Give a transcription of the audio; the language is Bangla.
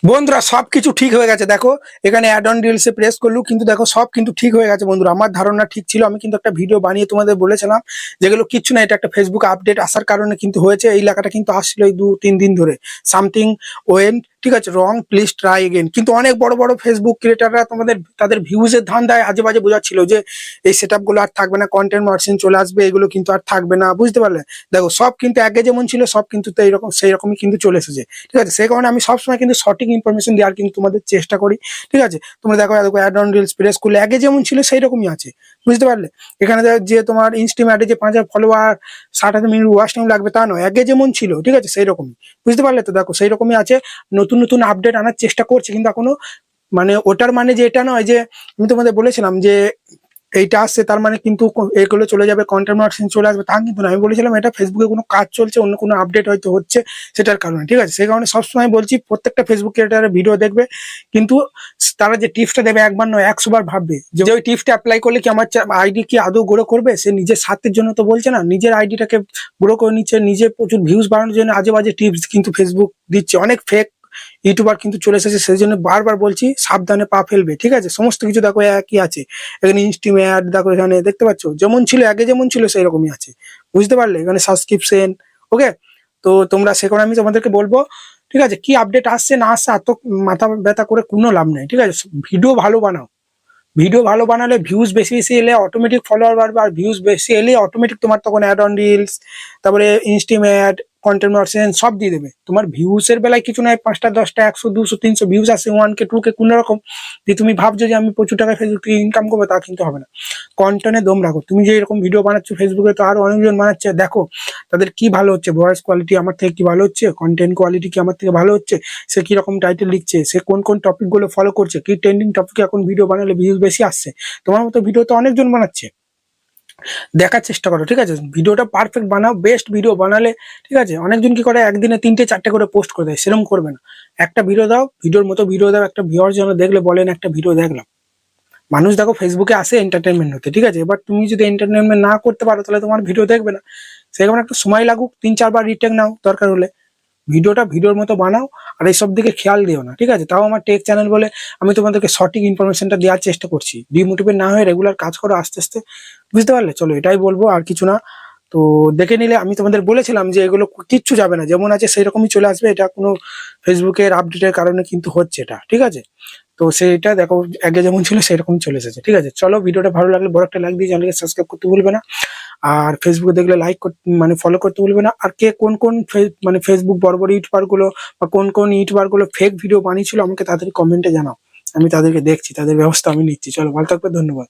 বন্ধুরা সবকিছু ঠিক হয়ে গেছে। দেখো এখানে অ্যাড অন রিলসে প্রেস করলু, কিন্তু দেখো সব কিন্তু ঠিক হয়ে গেছে বন্ধুরা। আমার ধারণা ঠিক ছিল, আমি কিন্তু একটা ভিডিও বানিয়ে তোমাদের বলেছিলাম যেগুলো কিচ্ছু না, এটা একটা ফেসবুক আপডেট আসার কারণে কিন্তু হয়েছে। এই লেখাটা কিন্তু আসছিল এই 2-3 দিন ধরে, সামথিং ওয়েন, ঠিক আছে, রং, প্লিজ ট্রাই এগেন। কিন্তু অনেক বড় বড় ফেসবুক ক্রিয়েটাররা তাদের ভিউজের ধান্দায় আজে বাজে বোঝাচ্ছিল যে এই সেট গুলো আর থাকবে না, কন্টেন্ট মার্জিন চলে আসবে, এগুলো কিন্তু আর থাকবে না, বুঝতে পারলে? দেখো সব কিন্তু আগে যেমন ছিল সব কিন্তু তো এইরকম সেই রকমই কিন্তু চলে এসেছে, ঠিক আছে। সেই কারণে আমি সবসময় কিন্তু সঠিক ইনফরমেশন দেওয়ার কিন্তু তোমাদের চেষ্টা করি, ঠিক আছে। তোমরা দেখো অ্যাড অন রিলস প্রেস করলে আগে যেমন ছিল সেই রকমই আছে, বুঝতে পারলে? এখানে যে তোমার ইনস্টাগ্রামে যে 5,000 ফলোয়ার 60,000 মিনিট ওয়াচ টাইম লাগবে তা নয়, আগে যেমন ছিল, ঠিক আছে, সেই রকমই, বুঝতে পারলে? তো দেখো সেই রকমই আছে, নতুন নতুন আপডেট আনার চেষ্টা করছে, কিন্তু এখনো মানে ওটার মানে যে এটা নয় যে আমি তোমাদের বলেছিলাম যে এইটা আসছে তার মানে কিন্তু এগুলো চলে যাবে, কন্টেন্ট মার্কেটিং চলে আসবে, তা কিন্তু না। আমি বলেছিলাম এটা ফেসবুকে কোনো কাজ চলছে, অন্য কোনো আপডেট হয়তো হচ্ছে, সেটার কারণে, ঠিক আছে। সেই কারণে সবসময় বলছি প্রত্যেকটা ফেসবুক ক্রিয়েটারের ভিডিও দেখবে, কিন্তু তারা যে টিপসটা দেবে একবার নয় 100 বার ভাববে যে ওই টিপসটা অ্যাপ্লাই করলে কি আমার আইডি কি আদৌ গ্রো করবে। সে নিজের স্বার্থের জন্য তো বলছে না, নিজের আইডিটাকে গ্রো করে নিচ্ছে, নিজে প্রচুর ভিউজ বাড়ানোর জন্য আজে বাজে টিপস কিন্তু ফেসবুক দিচ্ছে। অনেক ফেক ইউটিউবার কিন্তু চলে এসেছে, সেই জন্য বারবার বলছি সাবধানে পা ফেলবে, ঠিক আছে। সমস্ত কিছু দেখো একই আছে, এখানে ইনস্টিম অ্যাড দেখো, এখানে দেখতে পাচ্ছ যেমন ছিল আগে যেমন ছিল সেই রকমই আছে, বুঝতে পারলে? এখানে সাবস্ক্রিপশন, ওকে। তো তোমরা সেখানে আমি তোমাদেরকে বলবো, ঠিক আছে, কি আপডেট আসছে না আসছে এত মাথা ব্যথা করে কোনো লাভ নেই, ঠিক আছে। ভিডিও ভালো বানাও, ভিডিও ভালো বানালে ভিউজ বেশি বেশি এলে অটোমেটিক ফলোয়ার বাড়বে, আর ভিউজ বেশি এলে অটোমেটিক তোমার তখন অ্যাড অন রিলস, তারপরে ইনস্টিম অ্যাড, কন্টেন্ট মার্কেটিং সব দিয়ে দেবে। তোমার ভিউজ এর বেলায় কিছু নাই, 5টা 10টা 100 200 300 ভিউজ আসে, 1K 2K কোন রকম, যে তুমি ভাবছো যে আমি প্রচুর টাকা ফেসবুক থেকে ইনকাম করবো, তা কিন্তু হবে না। কন্টেন্টে দম রাখো। তুমি যে এরকম ভিডিও বানাচ্ছো ফেসবুকে, তো আরো অনেকজন বানাচ্ছে, দেখো তাদের কি ভালো হচ্ছে, ভয়েস কোয়ালিটি আমার থেকে কি ভালো হচ্ছে, কন্টেন্ট কোয়ালিটি কি আমার থেকে ভালো হচ্ছে, সে কি রকম টাইটেল লিখছে, সে কোন কোন টপিক গুলো ফলো করছে, কি ট্রেন্ডিং টপিকে এখন ভিডিও বানালে ভিউজ বেশি আসছে। তোমার মতো ভিডিও তো অনেকজন বানাচ্ছে, দেখার চেষ্টা করো, ঠিক আছে। ভিডিওটা পারফেক্ট বানাও, বেস্ট ভিডিও বানালে, ঠিক আছে। অনেকজন কি করে একদিনে 3টে 4টে করে পোস্ট করে দেয়, সেরকম করবে না। একটা ভিডিও দাও, ভিডিওর মতো ভিডিও দাও, একটা ভিউয়ার যেন দেখলে বলেন একটা ভিডিও দেখলাম। মানুষ দেখো ফেসবুকে আসে এন্টারটেনমেন্ট হতে, ঠিক আছে। এবার তুমি যদি এন্টারটেনমেন্ট না করতে পারো তাহলে তোমার ভিডিও দেখবে না। সেরকম একটা সময় লাগুক, 3-4 বার রিটেক নাও দরকার হলে, ভিডিওটা ভিডিওর মতো বানাও, আর এইসব দিকে খেয়াল দিও না, ঠিক আছে। তাও আমার টেক চ্যানেল বলে আমি তোমাদেরকে সঠিক ইনফরমেশনটা দেওয়ার চেষ্টা করছি। ডিমোটিভেট না হয়ে রেগুলার কাজ করো আস্তে আস্তে, বুঝতে পারলে? চলো এটাই বলবো, আর কিছু না। তো দেখে নিলে, আমি তোমাদের বলেছিলাম যে এগুলো কিচ্ছু যাবে না, যেমন আছে সেই রকমই চলে আসবে। এটা কোনো ফেসবুকের আপডেটের কারণে কিন্তু হচ্ছে এটা, ঠিক আছে। তো সেইটা দেখো আগে যেমন ছিল সেরকম চলে এসেছে, ঠিক আছে। চলো ভিডিওটা ভালো লাগলে বড় একটা লাইক দিয়ে চ্যানেলকে সাবস্ক্রাইব করতে ভুলবে না, আর ফেসবুকে দেখলে লাইক মানে ফলো করতে ভুলবে না। আর কে কোন কোন মানে ফেসবুক বড় বড় ইউটিউবার গুলো বা কোন কোন ইউটিউবার গুলো ফেক ভিডিও বানিয়েছিল আমাকে তাদের কমেন্টে জানাও, আমি তাদেরকে দেখছি, তাদের ব্যবস্থা আমি নিচ্ছি। চলো ভালো থাকবে, ধন্যবাদ।